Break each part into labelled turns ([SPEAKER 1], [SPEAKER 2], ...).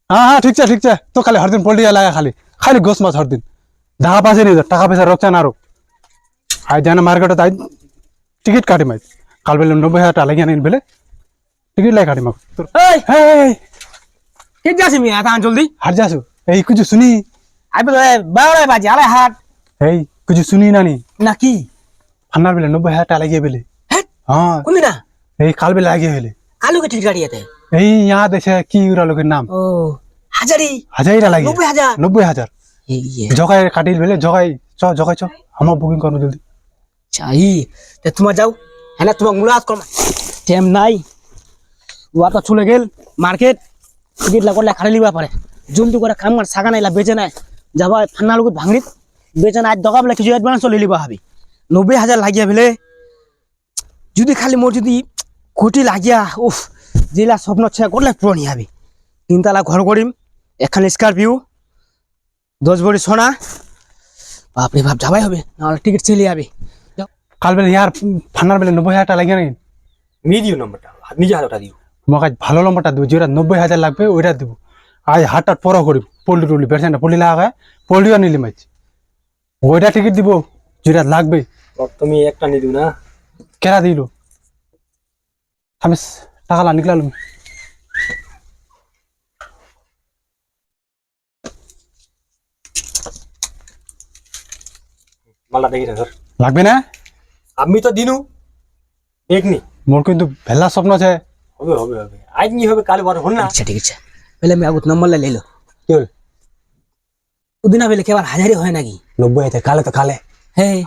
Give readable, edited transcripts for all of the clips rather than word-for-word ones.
[SPEAKER 1] हाँ हाँ ठीक है तो खाली हर दिन पोल्ट्री लाया खाली खाली गोस माछ हर दिन ढाका पासे नहीं टाका पैसा रोक ना रोक आज जाना मार्केट आज टिकट काटे मैं काल बेले 90,000 लगे नहीं बेले टिकट लाई काटे मग
[SPEAKER 2] কে যাচ্ছি মি आता जल्दी
[SPEAKER 1] हट जासु ए कुछ सुनी
[SPEAKER 2] আইবে 12 বাজে আলে হাট
[SPEAKER 1] ए कुछ सुनी ना नहीं
[SPEAKER 2] নাকি
[SPEAKER 1] फन्नार बेले 90,000 लगे बेले
[SPEAKER 2] হ্যাঁ
[SPEAKER 1] हाँ
[SPEAKER 2] কোনদিনা
[SPEAKER 1] ए काल बेले लगे बेले
[SPEAKER 2] কালু কে টিকিট কাটিয়েতে
[SPEAKER 1] এই यहाँ देखे की उरा लोग नाम
[SPEAKER 2] ও হাজারি
[SPEAKER 1] हजार लगे
[SPEAKER 2] 90,000
[SPEAKER 1] 90,000
[SPEAKER 2] এই
[SPEAKER 1] जगाई काटिल बेले जगाई च हम बुकिंग करनो जल्दी
[SPEAKER 2] চাই তে তোমার যাও হ্যাঁ তোমার মুলাত কর টাইম নাই ওয়া তো চলে গেল মার্কেট টিকিট লাগলে খালি লিবা পারে জলদি করে কাম কর সাগা নাইলা বেচে নাই যাবা ফান্না লোক ভাঙড়ি বেচে নাই দগাবলে কিছু অ্যাডভান্স চলে লিবা হবে 90,000 লাগিয়া ফেলে যদি খালি মোর যদি কোটি লাগিয়া উফ জেলা স্বপ্ন ছে করলে পূরণ হবে তিনতলা ঘর করিম একখান স্করপিও 10 ভরি সোনা বাপরে বাপ যাবাই হবে না টিকিট চলে যাবে
[SPEAKER 1] কাল বেলে यार फन्नार बेले 90,000 लगे नहीं
[SPEAKER 2] মি দিও নম্বরটা নিজে হাতটা দিও
[SPEAKER 1] মগাজ ভালো নম্বরটা দিব যেটা 90,000 লাগবে ওইটা দিব আজ হাটটা পর করি পোল্ট্রি টুলি পেশেন্ট পোল্ট্রি লাগায় পোল্ট্রিও নিলি মাছ ওইটা টিকিট দিব যেটা লাগবে
[SPEAKER 2] তুমি একটা নি দিও না
[SPEAKER 1] কেরা দিল আমি টাকা লা নিকলালুম
[SPEAKER 2] মালা দেখি না
[SPEAKER 1] লাগবে না
[SPEAKER 2] আমি তো দিনু দেখনি
[SPEAKER 1] মোর কিন্তু ভেলা স্বপ্ন আছে
[SPEAKER 2] হবে হবে হবে আজ নি হবে কাল বার হল না আচ্ছা ঠিক আছে पहले मैं আগত নম্বর ले लो
[SPEAKER 1] কি হল
[SPEAKER 2] ওদিনা বেলে কেবার হাজারি হয় নাকি
[SPEAKER 1] 90 আছে কালে তো কালে
[SPEAKER 2] হ্যাঁ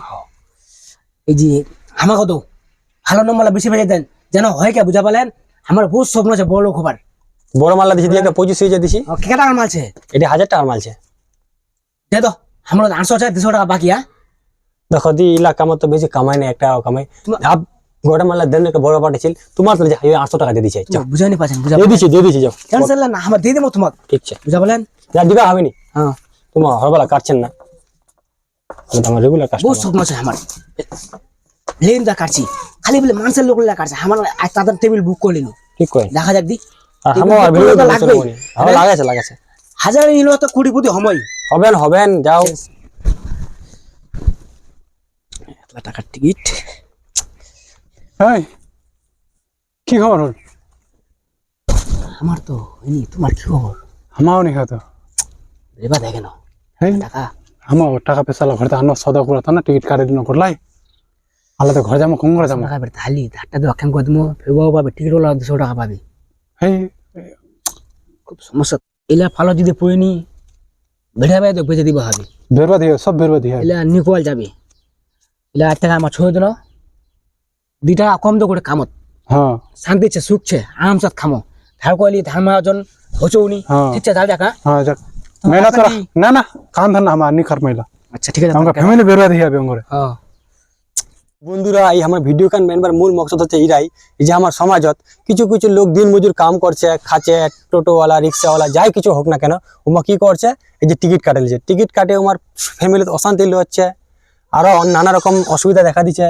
[SPEAKER 2] এই যে আমাকে তো ভালো নম্বর বেশি বেজে দেন যেন হয় কে বুঝা পালেন আমার বহুত স্বপ্ন আছে বড় লোক হবার
[SPEAKER 3] বড় মাল্লা দিছি দিয়ে একটা 25,000 দিছি
[SPEAKER 2] কে টাকার মালছে
[SPEAKER 3] এটা 1000 টাকার মালছে
[SPEAKER 2] দে তো আমরা 800 আছে 200 টাকা বাকি হ্যাঁ
[SPEAKER 3] দেখো দি ইলাকা মত বেশি কামাই না একটা কামাই আপ গোটা মাল্লা দেন একটা বড় পার্টি ছিল তোমার তো 800 টাকা দিয়ে দিছি
[SPEAKER 2] বুঝানি পাছেন বুঝা
[SPEAKER 3] দিয়ে দিছি যাও
[SPEAKER 2] ক্যান্সেল না আমরা দিয়ে দেবো তোমাকে
[SPEAKER 3] ঠিক আছে
[SPEAKER 2] বুঝা বলেন
[SPEAKER 3] যা দিবা হবে নি
[SPEAKER 2] হ্যাঁ
[SPEAKER 3] তোমার হরবালা কাটছেন না আমার রেগুলার
[SPEAKER 2] বহুত
[SPEAKER 3] কাস্টমার
[SPEAKER 2] স্বপ্ন আছে আমার লেন দা কাটছি খালি বলে মানুষের লোক কাটছে আমার আজ তাদের টেবিল বুক করে নিল
[SPEAKER 3] ঠিক কই
[SPEAKER 2] দেখা যাক দি
[SPEAKER 3] আর আমার ভিডিও
[SPEAKER 2] লাগবে
[SPEAKER 3] আমার লাগাছে
[SPEAKER 2] হাজার নিল তো কোটি কোটি সময়
[SPEAKER 3] হবেন যাও
[SPEAKER 2] এতলা টাকার টিকিট
[SPEAKER 1] এই কি খবর হল
[SPEAKER 2] আমার তো হয়নি তোমার কি খবর
[SPEAKER 1] আমাও নি খাতো
[SPEAKER 2] রেবা দেখে না
[SPEAKER 1] এই
[SPEAKER 2] টাকা
[SPEAKER 1] আমার টাকা পয়সা লা ঘরতে আনো সদা করতা না টিকিট কাটে দিন করলাই আলা তো ঘর যাবো কোন করে যাবো
[SPEAKER 2] টাকা বের থালি ধারটা তো অক্ষম করে দিমো ফেবাও পাবে টিকিট ওলা 200 টাকা পাবে
[SPEAKER 1] এই
[SPEAKER 2] খুব সমস্যা এলা ফালো যদি পড়েনি বেড়া বেড়া তো বেঁচে দিবা হবে
[SPEAKER 1] বেরবা দিয়ে সব বেরবা দিয়ে
[SPEAKER 2] এলা নিকোয়াল যাবে এলা 8 টাকা আমার ছয় দিল 2 টাকা কম তো করে কামত
[SPEAKER 1] হ্যাঁ
[SPEAKER 2] শান্তি আছে সুখ আছে আরামসাত খামো ধার কইলি ধার মাজন হচৌনি
[SPEAKER 1] হ্যাঁ।
[SPEAKER 2] ঠিক আছে যাও দেখা
[SPEAKER 1] হ্যাঁ যাক মেলা তোরা না কাম ধান না আমার নি খার মেলা
[SPEAKER 2] আচ্ছা ঠিক আছে
[SPEAKER 1] আমরা ফ্যামিলি বেরবা দিয়ে যাবে ওরে
[SPEAKER 2] হ্যাঁ
[SPEAKER 3] বন্ধুরা এই আমার ভিডিও কান মেনবার মূল মকসদ হচ্ছে এরাই এই যে আমার সমাজত কিছু কিছু লোক দিন মজুর কাম করছে খাচ্ছে টোটোওয়ালা রিক্সাওয়ালা যাই কিছু হোক না কেন ওমা কি করছে এই যে টিকিট কাটেলছে টিকিট কাটে আমার ফ্যামিলিতে অশান্তি হচ্ছে আরো নানা রকম অসুবিধা দেখা দিচ্ছে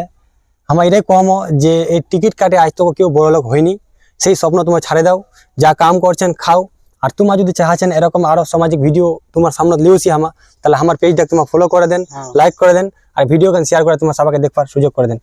[SPEAKER 3] আমার এটাই কম যে এই টিকিট কাটে আজ তো কেউ বড় লোক হয়নি সেই স্বপ্ন তোমার ছাড়ে দাও যা কাম করছেন খাও আর তোমার যদি চাচ্ছেন এরকম আরো সামাজিক ভিডিও তোমার সামনে লিয়েছি আমার তাহলে আমার পেজটা তোমার ফলো করে দেন লাইক করে দেন আর ভিডিও গান শেয়ার করে তোমার সবাইকে দেখবার সুযোগ করে দেন।